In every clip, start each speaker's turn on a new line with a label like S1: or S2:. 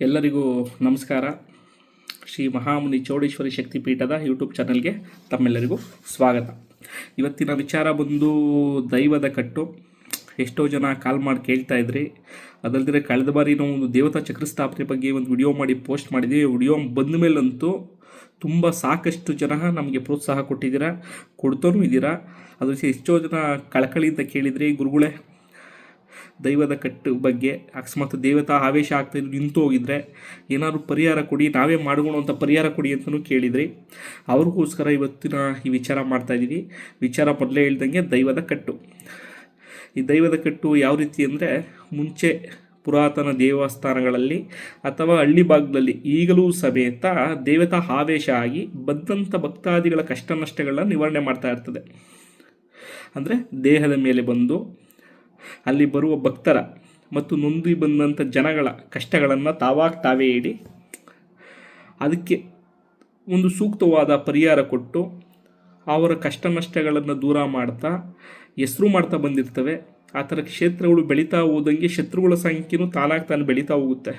S1: ಎಲ್ಲರಿಗೂ ನಮಸ್ಕಾರ. ಶ್ರೀ ಮಹಾಮುನಿ ಚೌಡೇಶ್ವರಿ ಶಕ್ತಿಪೀಠದ ಯೂಟ್ಯೂಬ್ ಚಾನಲ್ಗೆ ತಮ್ಮೆಲ್ಲರಿಗೂ ಸ್ವಾಗತ. ಇವತ್ತಿನ ವಿಚಾರ ಬಂದು ದೈವದ ಕಟ್ಟು. ಎಷ್ಟೋ ಜನ ಕಾಲ್ ಮಾಡಿ ಕೇಳ್ತಾ ಇದ್ರಿ. ಅದಲ್ಲದೆ ಕಳೆದ ಬಾರಿ ನಾವು ಒಂದು ದೇವತಾ ಚಕ್ರ ಸ್ಥಾಪನೆ ಬಗ್ಗೆ ಒಂದು ವಿಡಿಯೋ ಮಾಡಿ ಪೋಸ್ಟ್ ಮಾಡಿದ್ದೀವಿ. ವಿಡಿಯೋ ಬಂದ ಮೇಲಂತೂ ತುಂಬ ಸಾಕಷ್ಟು ಜನ ನಮಗೆ ಪ್ರೋತ್ಸಾಹ ಕೊಟ್ಟಿದ್ದೀರಾ, ಕೊಡ್ತಾನೂ ಇದ್ದೀರಾ. ಅದ್ರ ಎಷ್ಟೋ ಜನ ಕಳಕಳಿಯಿಂದ ಕೇಳಿದ್ರಿ, ಗುರುಗಳೇ ದೈವದ ಕಟ್ಟು ಬಗ್ಗೆ ಅಕಸ್ಮಾತ್ ದೇವತಾ ಆವೇಶ ಆಗ್ತಾಯಿದ್ದು ನಿಂತು ಹೋಗಿದ್ರೆ ಏನಾದ್ರು ಪರಿಹಾರ ಕೊಡಿ, ನಾವೇ ಮಾಡ್ಕೊಳೋ ಅಂತ ಪರಿಹಾರ ಕೊಡಿ ಅಂತಲೂ ಕೇಳಿದ್ರಿ. ಅವ್ರಿಗೋಸ್ಕರ ಇವತ್ತಿನ ಈ ವಿಚಾರ ಮಾಡ್ತಾಯಿದ್ದೀವಿ. ವಿಚಾರ ಮೊದಲೇ ಹೇಳ್ದಂಗೆ ದೈವದ ಕಟ್ಟು. ಈ ದೈವದ ಕಟ್ಟು ಯಾವ ರೀತಿ ಅಂದರೆ, ಮುಂಚೆ ಪುರಾತನ ದೇವಸ್ಥಾನಗಳಲ್ಲಿ ಅಥವಾ ಹಳ್ಳಿ ಭಾಗದಲ್ಲಿ ಈಗಲೂ ಸಮೇತ ದೇವತಾ ಆವೇಶ ಆಗಿ ಬಂದಂಥ ಭಕ್ತಾದಿಗಳ ಕಷ್ಟ ನಷ್ಟಗಳನ್ನ ನಿವಾರಣೆ ಮಾಡ್ತಾ ಇರ್ತದೆ. ಅಂದರೆ ದೇಹದ ಮೇಲೆ ಬಂದು ಅಲ್ಲಿ ಬರುವ ಭಕ್ತರ ಮತ್ತು ನೊಂದು ಬಂದಂಥ ಜನಗಳ ಕಷ್ಟಗಳನ್ನು ತಾವೇ ಹೇಳಿ ಅದಕ್ಕೆ ಒಂದು ಸೂಕ್ತವಾದ ಪರಿಹಾರ ಕೊಟ್ಟು ಅವರ ಕಷ್ಟ ನಷ್ಟಗಳನ್ನು ದೂರ ಮಾಡ್ತಾ ಹೆಸರು ಮಾಡ್ತಾ ಬಂದಿರ್ತವೆ. ಆ ಥರ ಕ್ಷೇತ್ರಗಳು ಬೆಳೀತಾ ಹೋದಂಗೆ ಶತ್ರುಗಳ ಸಂಖ್ಯೆನೂ ತಾನಾಗಿ ಬೆಳೀತಾ ಹೋಗುತ್ತೆ.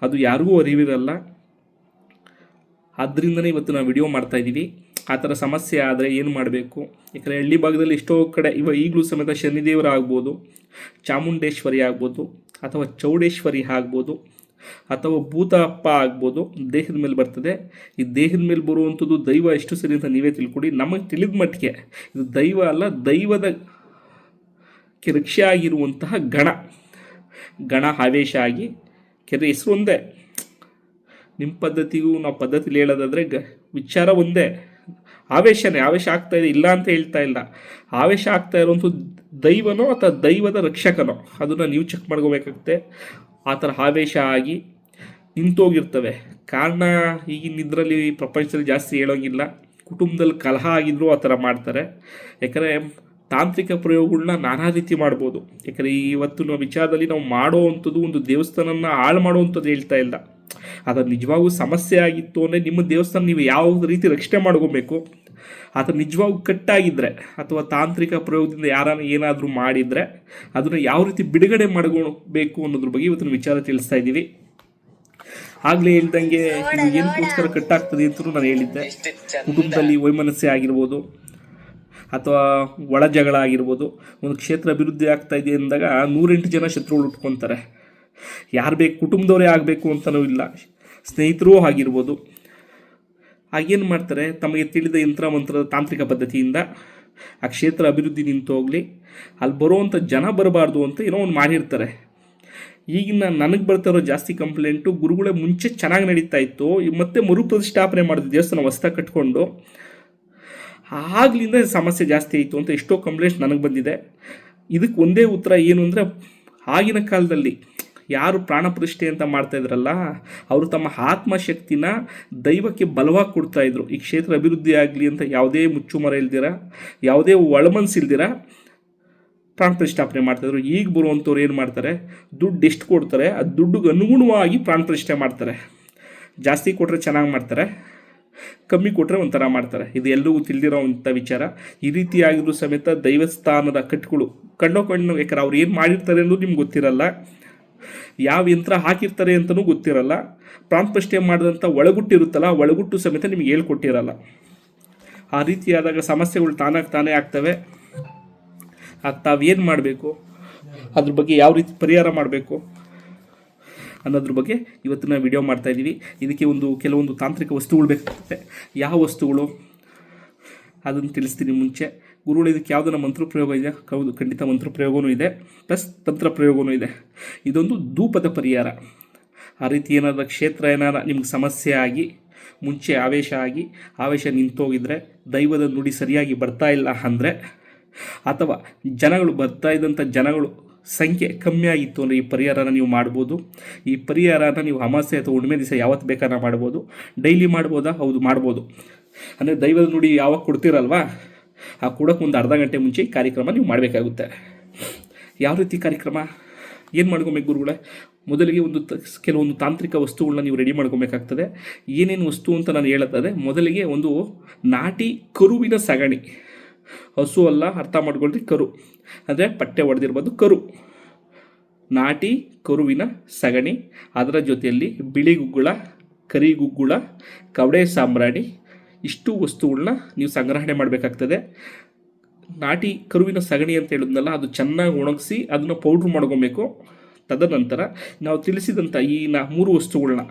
S1: ಅದು ಯಾರಿಗೂ ಅರಿವಿರಲ್ಲ. ಆದ್ದರಿಂದನೇ ಇವತ್ತು ನಾವು ವಿಡಿಯೋ ಮಾಡ್ತಾಯಿದ್ದೀವಿ. ಆ ಥರ ಸಮಸ್ಯೆ ಆದರೆ ಏನು ಮಾಡಬೇಕು? ಯಾಕಂದರೆ ಹಳ್ಳಿ ಭಾಗದಲ್ಲಿ ಎಷ್ಟೋ ಕಡೆ ಈಗಲೂ ಸಮೇತ ಶನಿದೇವರ ಆಗ್ಬೋದು, ಚಾಮುಂಡೇಶ್ವರಿ ಆಗ್ಬೋದು, ಅಥವಾ ಚೌಡೇಶ್ವರಿ ಆಗ್ಬೋದು, ಅಥವಾ ಭೂತ ಅಪ್ಪ ಆಗ್ಬೋದು, ದೇಹದ ಮೇಲೆ ಬರ್ತದೆ. ಈ ದೇಹದ ಮೇಲೆ ಬರುವಂಥದ್ದು ದೈವ ಎಷ್ಟು ಸರಿ ಅಂತ ನೀವೇ ತಿಳ್ಕೊಡಿ. ನಮಗೆ ತಿಳಿದ ಮಟ್ಟಿಗೆ ಇದು ದೈವ ಅಲ್ಲ, ದೈವದ ರಕ್ಷೆ ಆಗಿರುವಂತಹ ಗಣ ಆವೇಶ ಆಗಿ ಹೆಸರು ಒಂದೇ. ನಿಮ್ಮ ಪದ್ಧತಿಗೂ ನಾವು ಪದ್ಧತಿಲಿ ಹೇಳೋದಾದರೆ ವಿಚಾರ ಒಂದೇ, ಆವೇಶ ಆಗ್ತಾಯಿದೆ, ಇಲ್ಲ ಅಂತ ಹೇಳ್ತಾ ಇಲ್ಲ. ಆವೇಶ ಆಗ್ತಾ ಇರುವಂಥ ದೈವನೋ ಅಥವಾ ದೈವದ ರಕ್ಷಕನೋ ಅದನ್ನು ನೀವು ಚೆಕ್ ಮಾಡ್ಕೋಬೇಕಾಗುತ್ತೆ. ಆ ಥರ ಆವೇಶ ಆಗಿ ನಿಂತೋಗಿರ್ತವೆ. ಕಾರಣ ಈಗಿನ ಇದರಲ್ಲಿ ಪ್ರಪಂಚದಲ್ಲಿ ಜಾಸ್ತಿ ಹೇಳೋಂಗಿಲ್ಲ. ಕುಟುಂಬದಲ್ಲಿ ಕಲಹ ಆಗಿದ್ರೂ ಆ ಥರ ಮಾಡ್ತಾರೆ. ಯಾಕಂದರೆ ತಾಂತ್ರಿಕ ಪ್ರಯೋಗಗಳನ್ನ ನಾನಾ ರೀತಿ ಮಾಡ್ಬೋದು. ಯಾಕಂದರೆ ಇವತ್ತಿನ ವಿಚಾರದಲ್ಲಿ ನಾವು ಮಾಡೋ ಅಂಥದ್ದು ಒಂದು ದೇವಸ್ಥಾನನ ಹಾಳು ಮಾಡುವಂಥದ್ದು ಹೇಳ್ತಾ ಇಲ್ಲ. ಅದು ನಿಜವಾಗೂ ಸಮಸ್ಯೆ ಆಗಿತ್ತು ಅಂದರೆ ನಿಮ್ಮ ದೇವಸ್ಥಾನ ನೀವು ಯಾವ ರೀತಿ ರಕ್ಷಣೆ ಮಾಡ್ಕೋಬೇಕು, ಅಥವಾ ನಿಜವಾಗೂ ಕಟ್ಟಾಗಿದ್ದರೆ ಅಥವಾ ತಾಂತ್ರಿಕ ಪ್ರಯೋಗದಿಂದ ಯಾರನ್ನ ಏನಾದರೂ ಮಾಡಿದರೆ ಅದನ್ನು ಯಾವ ರೀತಿ ಬಿಡುಗಡೆ ಮಾಡ್ಕೊಳ್ಬೇಕು ಅನ್ನೋದ್ರ ಬಗ್ಗೆ ಇವತ್ತಿನ ವಿಚಾರ ತಿಳಿಸ್ತಾ ಇದ್ದೀವಿ. ಆಗಲೇ ಹೇಳ್ದಂಗೆ ಇದು ಏನಕ್ಕೋಸ್ಕರ ಕಟ್ಟಾಗ್ತದೆ ಅಂತಲೂ ನಾನು ಹೇಳಿದ್ದೆ. ಕುಟುಂಬದಲ್ಲಿ ವೈಮನಸ್ಸೆ ಆಗಿರ್ಬೋದು, ಅಥವಾ ಒಳ ಜಗಳ ಆಗಿರ್ಬೋದು. ಒಂದು ಕ್ಷೇತ್ರ ಅಭಿವೃದ್ಧಿ ಆಗ್ತಾ ಇದೆ ಅಂದಾಗ 108 ಜನ ಶತ್ರುಗಳು ಉಟ್ಕೊತಾರೆ. ಯಾರು ಬೇಕು, ಕುಟುಂಬದವರೇ ಆಗಬೇಕು ಅಂತಲೂ ಇಲ್ಲ, ಸ್ನೇಹಿತರೂ ಆಗಿರ್ಬೋದು. ಆಗೇನು ಮಾಡ್ತಾರೆ, ತಮಗೆ ತಿಳಿದ ಯಂತ್ರ ಮಂತ್ರದ ತಾಂತ್ರಿಕ ಪದ್ಧತಿಯಿಂದ ಆ ಕ್ಷೇತ್ರ ಅಭಿವೃದ್ಧಿ ನಿಂತು ಹೋಗಲಿ, ಅಲ್ಲಿ ಬರುವಂಥ ಜನ ಬರಬಾರ್ದು ಅಂತ ಏನೋ ಒಂದು ಮಾಡಿರ್ತಾರೆ. ಈಗಿನ ನನಗೆ ಬರ್ತಾರೋ ಜಾಸ್ತಿ ಕಂಪ್ಲೇಂಟು, ಗುರುಗಳೇ ಮುಂಚೆ ಚೆನ್ನಾಗಿ ನಡೀತಾ ಇತ್ತು, ಮತ್ತೆ ಮರುಪ್ರತಿಷ್ಠಾಪನೆ ಮಾಡಿದ ದೇವಸ್ಥಾನ ಹೊಸ್ದಾಗಿ ಕಟ್ಕೊಂಡು ಆಗ್ಲಿಂದ ಸಮಸ್ಯೆ ಜಾಸ್ತಿ ಆಯಿತು ಅಂತ ಎಷ್ಟೋ ಕಂಪ್ಲೇಂಟ್ಸ್ ನನಗೆ ಬಂದಿದೆ. ಇದಕ್ಕೆ ಒಂದೇ ಉತ್ತರ ಏನು ಅಂದರೆ, ಆಗಿನ ಕಾಲದಲ್ಲಿ ಯಾರು ಪ್ರಾಣ ಪ್ರತಿಷ್ಠೆ ಅಂತ ಮಾಡ್ತಾಯಿದ್ರಲ್ಲ, ಅವರು ತಮ್ಮ ಆತ್ಮಶಕ್ತಿನ ದೈವಕ್ಕೆ ಬಲವಾಗಿ ಕೊಡ್ತಾಯಿದ್ರು. ಈ ಕ್ಷೇತ್ರ ಅಭಿವೃದ್ಧಿ ಆಗಲಿ ಅಂತ ಯಾವುದೇ ಮುಚ್ಚುಮರ ಇಲ್ದಿರ, ಯಾವುದೇ ಒಳಮನಸ್ಸಿಲ್ದಿರ ಪ್ರಾಣ ಪ್ರತಿಷ್ಠಾಪನೆ ಮಾಡ್ತಾಯಿದ್ರು. ಈಗ ಬರುವಂಥವ್ರು ಏನು ಮಾಡ್ತಾರೆ, ದುಡ್ಡು ಎಷ್ಟು ಕೊಡ್ತಾರೆ ಆ ದುಡ್ಡಿಗೆ ಅನುಗುಣವಾಗಿ ಪ್ರಾಣ ಪ್ರತಿಷ್ಠೆ ಮಾಡ್ತಾರೆ. ಜಾಸ್ತಿ ಕೊಟ್ಟರೆ ಚೆನ್ನಾಗಿ ಮಾಡ್ತಾರೆ, ಕಮ್ಮಿ ಕೊಟ್ಟರೆ ಒಂಥರ ಮಾಡ್ತಾರೆ. ಇದು ಎಲ್ಲರಿಗೂ ತಿಳಿದಿರೋವಂಥ ವಿಚಾರ. ಈ ರೀತಿಯಾಗಿದ್ರೂ ಸಮೇತ ದೈವಸ್ಥಾನದ ಕಟ್ಟುಗಳು ಕಂಡು ಯಾಕಂದ್ರೆ ಅವ್ರು ಏನು ಮಾಡಿರ್ತಾರೆ ಅನ್ನೋದು ನಿಮ್ಗೆ ಗೊತ್ತಿರಲ್ಲ, ಯಾವ ಯಂತ್ರ ಹಾಕಿರ್ತಾರೆ ಅಂತಲೂ ಗೊತ್ತಿರಲ್ಲ. ಪ್ರಾಣ ಪ್ರತಿಷ್ಠೆ ಮಾಡಿದಂಥ ಒಳಗುಟ್ಟಿರುತ್ತಲ್ಲ, ಒಳಗುಟ್ಟು ಸಮೇತ ನಿಮಗೆ ಹೇಳ್ಕೊಟ್ಟಿರಲ್ಲ. ಆ ರೀತಿಯಾದಾಗ ಸಮಸ್ಯೆಗಳು ತಾನೇ ಆಗ್ತವೆ. ತಾವೇನು ಮಾಡಬೇಕು, ಅದ್ರ ಬಗ್ಗೆ ಯಾವ ರೀತಿ ಪರಿಹಾರ ಮಾಡಬೇಕು ಅನ್ನೋದ್ರ ಬಗ್ಗೆ ಇವತ್ತಿನ ವಿಡಿಯೋ ಮಾಡ್ತಾಯಿದ್ದೀವಿ. ಇದಕ್ಕೆ ಕೆಲವೊಂದು ತಾಂತ್ರಿಕ ವಸ್ತುಗಳು ಬೇಕಾಗುತ್ತೆ. ಯಾವ ವಸ್ತುಗಳು ಅದನ್ನು ತಿಳಿಸ್ತೀನಿ. ಮುಂಚೆ ಗುರುಗಳು ಇದಕ್ಕೆ ಯಾವುದನ್ನ ಮಂತ್ರ ಪ್ರಯೋಗ ಇದೆ? ಹೌದು, ಖಂಡಿತ ಮಂತ್ರ ಪ್ರಯೋಗವೂ ಇದೆ, ಪ್ಲಸ್ ತಂತ್ರ ಪ್ರಯೋಗವೂ ಇದೆ. ಇದೊಂದು ಧೂಪದ ಪರಿಹಾರ. ಆ ರೀತಿ ಏನಾದರೂ ಕ್ಷೇತ್ರ ನಿಮ್ಗೆ ಸಮಸ್ಯೆ ಆಗಿ ಮುಂಚೆ ಆವೇಶ ನಿಂತೋಗಿದ್ರೆ, ದೈವದ ನುಡಿ ಸರಿಯಾಗಿ ಬರ್ತಾ ಇಲ್ಲ ಅಂದರೆ, ಅಥವಾ ಬರ್ತಾ ಇದ್ದಂಥ ಜನಗಳು ಸಂಖ್ಯೆ ಕಮ್ಮಿ ಆಗಿತ್ತು ಅಂದರೆ ಈ ಪರಿಹಾರನ ನೀವು ಮಾಡ್ಬೋದು. ಈ ಪರಿಹಾರನ ನೀವು ಅಮಾವಾಸ್ಯೆ ಅಥವಾ ಹುಣ್ಣಿಮೆ ದಿವಸ ಯಾವತ್ತು ಬೇಕಾದ್ರೆ ಮಾಡ್ಬೋದು. ಡೈಲಿ ಮಾಡ್ಬೋದಾ? ಹೌದು, ಮಾಡ್ಬೋದು. ಅಂದರೆ ದೈವದ ನುಡಿ ಯಾವಾಗ ಕೊಡ್ತೀರಲ್ವಾ, ಆ ಕೊಡೋಕ್ಕೆ ಒಂದು ಅರ್ಧ ಗಂಟೆ ಮುಂಚೆ ಈ ಕಾರ್ಯಕ್ರಮ ನೀವು ಮಾಡಬೇಕಾಗುತ್ತೆ. ಯಾವ ರೀತಿ ಕಾರ್ಯಕ್ರಮ, ಏನು ಮಾಡ್ಕೊಬೇಕು ಗುರುಗಳೇ? ಮೊದಲಿಗೆ ಕೆಲವೊಂದು ತಾಂತ್ರಿಕ ವಸ್ತುಗಳನ್ನ ನೀವು ರೆಡಿ ಮಾಡ್ಕೊಬೇಕಾಗ್ತದೆ. ಏನೇನು ವಸ್ತು ಅಂತ ನಾನು ಹೇಳುತ್ತದೆ. ಮೊದಲಿಗೆ ಒಂದು ನಾಟಿ ಕರುವಿನ ಸಗಣಿ, ಹಸು ಅಲ್ಲ, ಅರ್ಥ ಮಾಡ್ಕೊಳ್ರಿ, ಕರು ಅಂದರೆ ಪಟ್ಟೆ ಹೊಡೆದಿರ್ಬೋದು ಕರು. ನಾಟಿ ಕರುವಿನ ಸಗಣಿ, ಅದರ ಜೊತೆಯಲ್ಲಿ ಬಿಳಿ ಗುಗ್ಗುಳ, ಕರಿ ಗುಗ್ಗುಳ, ಕವಡೆ ಸಾಂಬ್ರಾಣಿ, ಇಷ್ಟು ವಸ್ತುಗಳನ್ನ ನೀವು ಸಂಗ್ರಹಣೆ ಮಾಡಬೇಕಾಗ್ತದೆ. ನಾಟಿ ಕರುವಿನ ಸಗಣಿ ಅಂತ ಹೇಳಿದ್ನಲ್ಲ, ಅದು ಚೆನ್ನಾಗಿ ಒಣಗಿಸಿ ಅದನ್ನು ಪೌಡ್ರ್ ಮಾಡ್ಕೊಬೇಕು. ತದನಂತರ ನಾವು ತಿಳಿಸಿದಂಥ ಈ 3 ವಸ್ತುಗಳನ್ನ,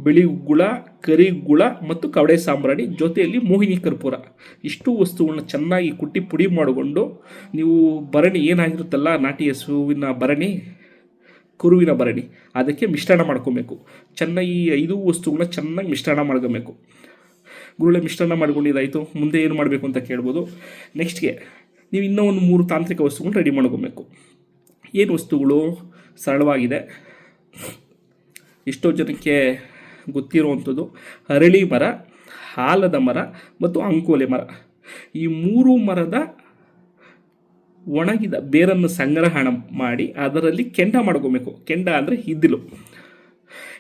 S1: ಬಿಳಿ ಗುಗ್ಗುಳ, ಕರಿ ಗುಗ್ಗುಳ ಮತ್ತು ಕವಡೆ ಸಾಂಬ್ರಾಣಿ, ಜೊತೆಯಲ್ಲಿ ಮೋಹಿನಿ ಕರ್ಪೂರ, ಇಷ್ಟು ವಸ್ತುಗಳನ್ನ ಚೆನ್ನಾಗಿ ಕುಟ್ಟಿ ಪುಡಿ ಮಾಡಿಕೊಂಡು ನೀವು ಭರಣಿ ಏನಾಗಿರುತ್ತಲ್ಲ, ನಾಟಿ ಹಸುವಿನ ಭರಣಿ, ಕುರುವಿನ ಭರಣಿ, ಅದಕ್ಕೆ ಮಿಶ್ರಣ ಮಾಡ್ಕೊಬೇಕು. ಚೆನ್ನಾಗಿ ಈ 5 ವಸ್ತುಗಳನ್ನ ಚೆನ್ನಾಗಿ ಮಿಶ್ರಣ ಮಾಡ್ಕೊಬೇಕು. ಗುರುಳೆ ಮಿಶ್ರಣ ಮಾಡ್ಕೊಂಡಿದ್ದಾಯಿತು, ಮುಂದೆ ಏನು ಮಾಡಬೇಕು ಅಂತ ಕೇಳ್ಬೋದು. ನೆಕ್ಸ್ಟ್ಗೆ ನೀವು ಇನ್ನೂ ಒಂದು 3 ತಾಂತ್ರಿಕ ವಸ್ತುಗಳು ರೆಡಿ ಮಾಡ್ಕೊಬೇಕು. ಏನು ವಸ್ತುಗಳು? ಸರಳವಾಗಿದೆ, ಎಷ್ಟೋ ಜನಕ್ಕೆ ಗೊತ್ತಿರುವಂಥದ್ದು. ಅರಳಿ ಮರ, ಆಲದ ಮರ ಮತ್ತು ಅಂಕೋಲೆ ಮರ, ಈ 3 ಮರದ ಒಣಗಿದ ಬೇರನ್ನು ಸಂಗ್ರಹಣ ಮಾಡಿ ಅದರಲ್ಲಿ ಕೆಂಡ ಮಾಡ್ಕೊಬೇಕು. ಕೆಂಡ ಅಂದರೆ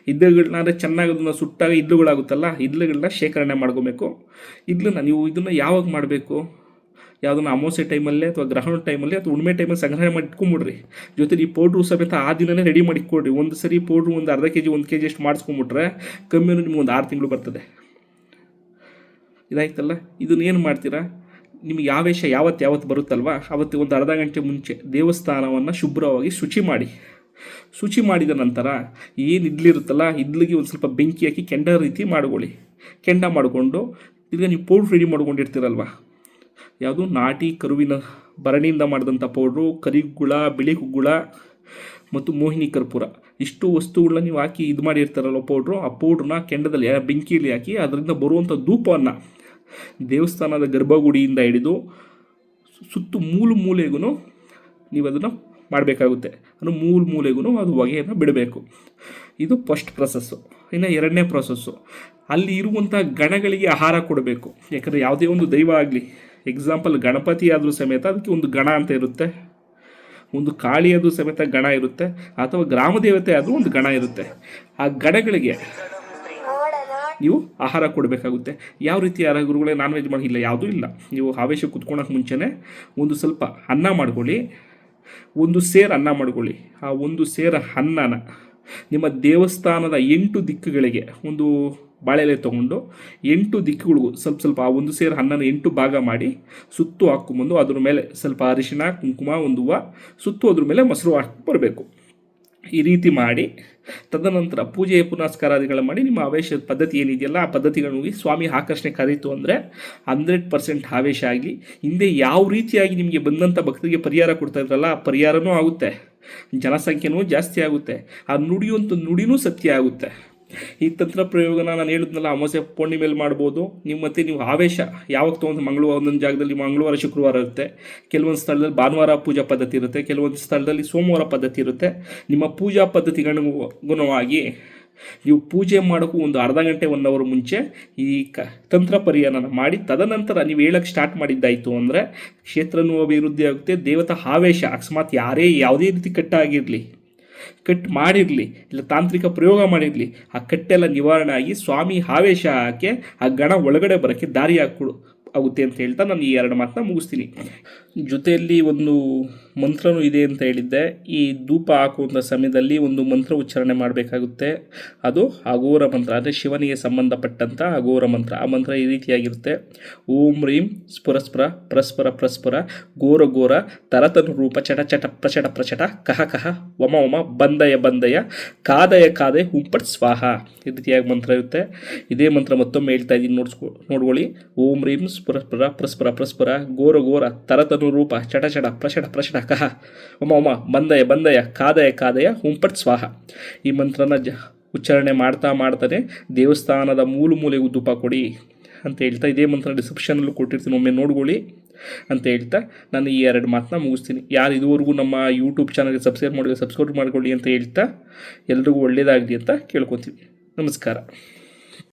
S1: ಇದ್ದುಗಳನ್ನ ಅಂದರೆ ಚೆನ್ನಾಗಿ ಅದನ್ನು ಸುಟ್ಟಾಗ ಇದ್ದುಗಳಾಗುತ್ತಲ್ಲ, ಇದ್ದುಗಳನ್ನ ಶೇಖರಣೆ ಮಾಡ್ಕೊಬೇಕು. ನೀವು ಇದನ್ನು ಯಾವಾಗ ಮಾಡಬೇಕು? ಯಾವುದನ್ನ ಅಮಾವಾಸ್ಯೆ ಟೈಮಲ್ಲೇ ಅಥವಾ ಗ್ರಹಣ ಟೈಮಲ್ಲಿ ಅಥವಾ ಹುಣ್ಣಿಮೆ ಟೈಮಲ್ಲಿ ಸಂಗ್ರಹಣೆ ಮಾಡಿ ಇಟ್ಕೊಂಬಿಡ್ರಿ. ಜೊತೆಲಿ ಈ ಪೌಡ್ರು ಸಮೇತ ಆ ದಿನವೇ ರೆಡಿ ಮಾಡಿ ಇಟ್ಕೊಡ್ರಿ. ಒಂದು ಸರಿ ಪೌಡ್ರು ಒಂದು ಅರ್ಧ kg 1 kg ಅಷ್ಟು ಮಾಡಿಸ್ಕೊಂಬಿಟ್ರೆ ಕಮ್ಮಿ ನಿಮ್ಗೆ ಒಂದು 6 ತಿಂಗಳು ಬರ್ತದೆ. ಇದಾಯ್ತಲ್ಲ, ಇದನ್ನೇನು ಮಾಡ್ತೀರಾ? ನಿಮಗೆ ಆವೇಶ ಯಾವತ್ತು ಬರುತ್ತಲ್ವ, ಅವತ್ತು ಒಂದು ಅರ್ಧ ಗಂಟೆ ಮುಂಚೆ ದೇವಸ್ಥಾನವನ್ನು ಶುಭ್ರವಾಗಿ ಶುಚಿ ಮಾಡಿದ ನಂತರ ಏನು ಇಡ್ಲಿರುತ್ತಲ್ಲ, ಇಡ್ಲಿಗೆ ಒಂದು ಸ್ವಲ್ಪ ಬೆಂಕಿ ಹಾಕಿ ಕೆಂಡ ರೀತಿ ಮಾಡ್ಕೊಳ್ಳಿ. ಕೆಂಡ ಮಾಡಿಕೊಂಡು ಈಗ ನೀವು ಪೌಡ್ರ್ ರೆಡಿ ಮಾಡ್ಕೊಂಡಿರ್ತೀರಲ್ವ, ಯಾವುದು ನಾಟಿ ಕರುವಿನ ಭರಣಿಯಿಂದ ಮಾಡಿದಂಥ ಪೌಡ್ರು, ಕರಿ ಗುಗ್ಗುಳ, ಬಿಳಿ ಗುಗ್ಗುಳ ಮತ್ತು ಮೋಹಿನಿ ಕರ್ಪೂರ, ಇಷ್ಟು ವಸ್ತುಗಳನ್ನ ನೀವು ಹಾಕಿ ಇದು ಮಾಡಿರ್ತಾರಲ್ಲ ಪೌಡ್ರು, ಆ ಪೌಡ್ರನ್ನ ಕೆಂಡದಲ್ಲಿ ಬೆಂಕಿಯಲ್ಲಿ ಹಾಕಿ ಅದರಿಂದ ಬರುವಂಥ ಧೂಪವನ್ನು ದೇವಸ್ಥಾನದ ಗರ್ಭಗುಡಿಯಿಂದ ಹಿಡಿದು ಸುತ್ತು ಮೂಲೆಗೂ ನೀವು ಅದನ್ನು ಮಾಡಬೇಕಾಗುತ್ತೆ. ಅದು ಮೂಲೆಗೂ ಅದು ಹೊಗೆಯನ್ನು ಬಿಡಬೇಕು. ಇದು ಫಸ್ಟ್ ಪ್ರೊಸೆಸ್ಸು. ಇನ್ನು 2ನೇ ಪ್ರೊಸೆಸ್ಸು, ಅಲ್ಲಿ ಇರುವಂಥ ಗಣಗಳಿಗೆ ಆಹಾರ ಕೊಡಬೇಕು. ಯಾಕಂದರೆ ಯಾವುದೇ ಒಂದು ದೈವ ಆಗಲಿ, ಎಕ್ಸಾಂಪಲ್ ಗಣಪತಿ ಆದರೂ ಸಮೇತ ಅದಕ್ಕೆ ಒಂದು ಗಣ ಅಂತ ಇರುತ್ತೆ, ಒಂದು ಕಾಳಿಯಾದರೂ ಸಮೇತ ಗಣ ಇರುತ್ತೆ, ಅಥವಾ ಗ್ರಾಮ ದೇವತೆ ಆದರೂ ಒಂದು ಗಣ ಇರುತ್ತೆ. ಆ ಗಣಗಳಿಗೆ ನೀವು ಆಹಾರ ಕೊಡಬೇಕಾಗುತ್ತೆ. ಯಾವ ರೀತಿ ಆಹಾರ ಗುರುಗಳೇ? ನಾನ್ ವೆಜ್ ಮಾಡಿಲ್ಲ, ಯಾವುದೂ ಇಲ್ಲ. ನೀವು ಆವೇಶ ಕುತ್ಕೊಳ್ಳೋಕೆ ಮುಂಚೆನೇ ಒಂದು ಸ್ವಲ್ಪ ಅನ್ನ ಮಾಡ್ಕೊಳ್ಳಿ, ಒಂದು ಸೇರು ಅನ್ನ ಮಾಡ್ಕೊಳ್ಳಿ. ಆ ಒಂದು ಸೇರು ಅನ್ನನ ನಿಮ್ಮ ದೇವಸ್ಥಾನದ 8 ದಿಕ್ಕುಗಳಿಗೆ ಒಂದು ಬಾಳೆಲೆ ತೊಗೊಂಡು 8 ದಿಕ್ಕುಗಳಿಗೂ ಸ್ವಲ್ಪ ಆ ಒಂದು ಸೇರು ಅನ್ನನ 8 ಭಾಗ ಮಾಡಿ ಸುತ್ತು ಹಾಕ್ಕೊಂಬಂದು ಅದ್ರ ಮೇಲೆ ಸ್ವಲ್ಪ ಅರಿಶಿಣ, ಕುಂಕುಮ, ಒಂದು ಹೂವು ಸುತ್ತು, ಅದ್ರ ಮೇಲೆ ಮೊಸರು ಹಾಕಿ ಬರಬೇಕು. ಈ ರೀತಿ ಮಾಡಿ ತದನಂತರ ಪೂಜೆ ಪುನಸ್ಕಾರಾದಿಗಳು ಮಾಡಿ ನಿಮ್ಮ ಆವೇಶದ ಪದ್ಧತಿ ಏನಿದೆಯಲ್ಲ ಆ ಪದ್ಧತಿಗಳಿಗೆ ಸ್ವಾಮಿ ಆಕರ್ಷಣೆ ಕರೀತು ಅಂದರೆ 100% ಆವೇಶ ಆಗಿ ಹಿಂದೆ ಯಾವ ರೀತಿಯಾಗಿ ನಿಮಗೆ ಬಂದಂಥ ಭಕ್ತರಿಗೆ ಪರಿಹಾರ ಕೊಡ್ತಾ ಇದ್ರಲ್ಲ, ಆ ಪರಿಹಾರನೂ ಆಗುತ್ತೆ, ಜನಸಂಖ್ಯೆನೂ ಜಾಸ್ತಿ ಆಗುತ್ತೆ, ಆ ನುಡಿನೂ ಸತ್ಯ ಆಗುತ್ತೆ. ಈ ತಂತ್ರ ಪ್ರಯೋಗನ ನಾನು ಹೇಳಿದ್ನಲ್ಲ, ಅಮಾವಾಸ್ಯೆ ಪೂರ್ಣಿಮೆಯಲ್ಲಿ ಮಾಡ್ಬೋದು. ನೀವು ಆವೇಶ ಯಾವಾಗ ತೊಗೊಂಡು ಮಂಗಳವಾರ ಒಂದೊಂದು ಜಾಗದಲ್ಲಿ ಮಂಗಳವಾರ ಶುಕ್ರವಾರ ಇರುತ್ತೆ, ಕೆಲವೊಂದು ಸ್ಥಳದಲ್ಲಿ ಭಾನುವಾರ ಪೂಜಾ ಪದ್ಧತಿ ಇರುತ್ತೆ, ಕೆಲವೊಂದು ಸ್ಥಳದಲ್ಲಿ ಸೋಮವಾರ ಪದ್ಧತಿ ಇರುತ್ತೆ. ನಿಮ್ಮ ಪೂಜಾ ಪದ್ಧತಿಗನುಗುಣವಾಗಿ ನೀವು ಪೂಜೆ ಮಾಡೋಕ್ಕೂ ಒಂದು ಅರ್ಧ ಗಂಟೆ 1 ಅವರ್ ಮುಂಚೆ ಈ ತಂತ್ರ ಪರಿಹಾರನ ಮಾಡಿ ತದನಂತರ ನೀವು ಹೇಳಕ್ಕೆ ಸ್ಟಾರ್ಟ್ ಮಾಡಿದ್ದಾಯಿತು ಅಂದರೆ ಕ್ಷೇತ್ರನೂ ಅಭಿವೃದ್ಧಿ ಆಗುತ್ತೆ. ದೇವತಾ ಆವೇಶ ಅಕಸ್ಮಾತ್ ಯಾವುದೇ ರೀತಿ ಕಟ್ಟಾಗಿರಲಿ, ಕಟ್ ಮಾಡಿರಲಿ, ಇಲ್ಲ ತಾಂತ್ರಿಕ ಪ್ರಯೋಗ ಮಾಡಿರಲಿ, ಆ ಕಟ್ಟೆಲ್ಲ ನಿವಾರಣೆ ಆಗಿ ಸ್ವಾಮಿ ಆವೇಶಕ್ಕೆ ಆ ಗಣ ಒಳಗಡೆ ಬರೋಕ್ಕೆ ದಾರಿ ಆಗುತ್ತೆ ಅಂತ ಹೇಳ್ತಾ ನಾನು ಈ 2 ಮಾತನ್ನ ಮುಗಿಸ್ತೀನಿ. ಜೊತೆಯಲ್ಲಿ ಒಂದು ಮಂತ್ರನೂ ಇದೆ ಅಂತ ಹೇಳಿದ್ದೆ. ಈ ಧೂಪ ಹಾಕುವಂಥ ಸಮಯದಲ್ಲಿ ಒಂದು ಮಂತ್ರ ಉಚ್ಚಾರಣೆ ಮಾಡಬೇಕಾಗುತ್ತೆ. ಅದು ಅಘೋರ ಮಂತ್ರ, ಅಂದರೆ ಶಿವನಿಗೆ ಸಂಬಂಧಪಟ್ಟಂಥ ಅಘೋರ ಮಂತ್ರ. ಆ ಮಂತ್ರ ಈ ರೀತಿಯಾಗಿರುತ್ತೆ: ಓಂ ರೀಂ ಸ್ಫುರಸ್ಫುರ ಪ್ರಸ್ಫುರ ಪ್ರಸ್ಫುರ ಘೋರ ಘೋರ ತರತನು ರೂಪ ಚಟ ಚಟ ಪ್ರಚಟ ಪ್ರಚಟ ಕಹ ಕಹ ವಮ ವಮ ಬಂದಯ ಬಂದಯ ಕಾದಯ ಕಾದಯ ಹುಂಪಟ್ ಸ್ವಾಹ. ಈ ರೀತಿಯಾಗಿ ಮಂತ್ರ ಇರುತ್ತೆ. ಇದೇ ಮಂತ್ರ ಮತ್ತೊಮ್ಮೆ ಹೇಳ್ತಾ ಇದ್ದೀನಿ, ನೋಡ್ಕೊಳ್ಳಿ. ಓಂ ರೀಂ ಸ್ಫುರಸ್ಫುರ ಪ್ರಸ್ಫುರ ಪ್ರಸ್ಫುರ ಘೋರ ಘೋರ ತರತನು ರೂಪ ಚಟ ಚಟ ಪ್ರಚಟ ಪ್ರಚಟ ಕಹ ವಮ ವಮ ಬಂದಯ ಬಂದಯ ಕಾದಯ ಕಾದಯ ಹುಂಪಟ್ ಸ್ವಾಹ. ಈ ಮಂತ್ರನ ಉಚ್ಚಾರಣೆ ಮಾಡ್ತಾನೆ ದೇವಸ್ಥಾನದ ಮೂಲೆಗೂ ಧೂಪ ಕೊಡಿ ಅಂತ ಹೇಳ್ತಾ, ಇದೇ ಮಂತ್ರ ಡಿಸ್ಕ್ರಿಪ್ಷನಲ್ಲೂ ಕೊಟ್ಟಿರ್ತೀನಿ, ಒಮ್ಮೆ ನೋಡ್ಕೊಳ್ಳಿ ಅಂತ ಹೇಳ್ತಾ ನಾನು ಈ 2 ಮಾತನ್ನ ಮುಗಿಸ್ತೀನಿ. ಯಾರು ಇದುವರೆಗೂ ನಮ್ಮ ಯೂಟ್ಯೂಬ್ ಚಾನಲ್ಗೆ ಸಬ್ಸ್ಕ್ರೈಬ್ ಮಾಡ್ಕೊಳ್ಳಿ ಅಂತ ಹೇಳ್ತಾ ಎಲ್ರಿಗೂ ಒಳ್ಳೆಯದಾಗಲಿ ಅಂತ ಕೇಳ್ಕೊತೀವಿ. ನಮಸ್ಕಾರ.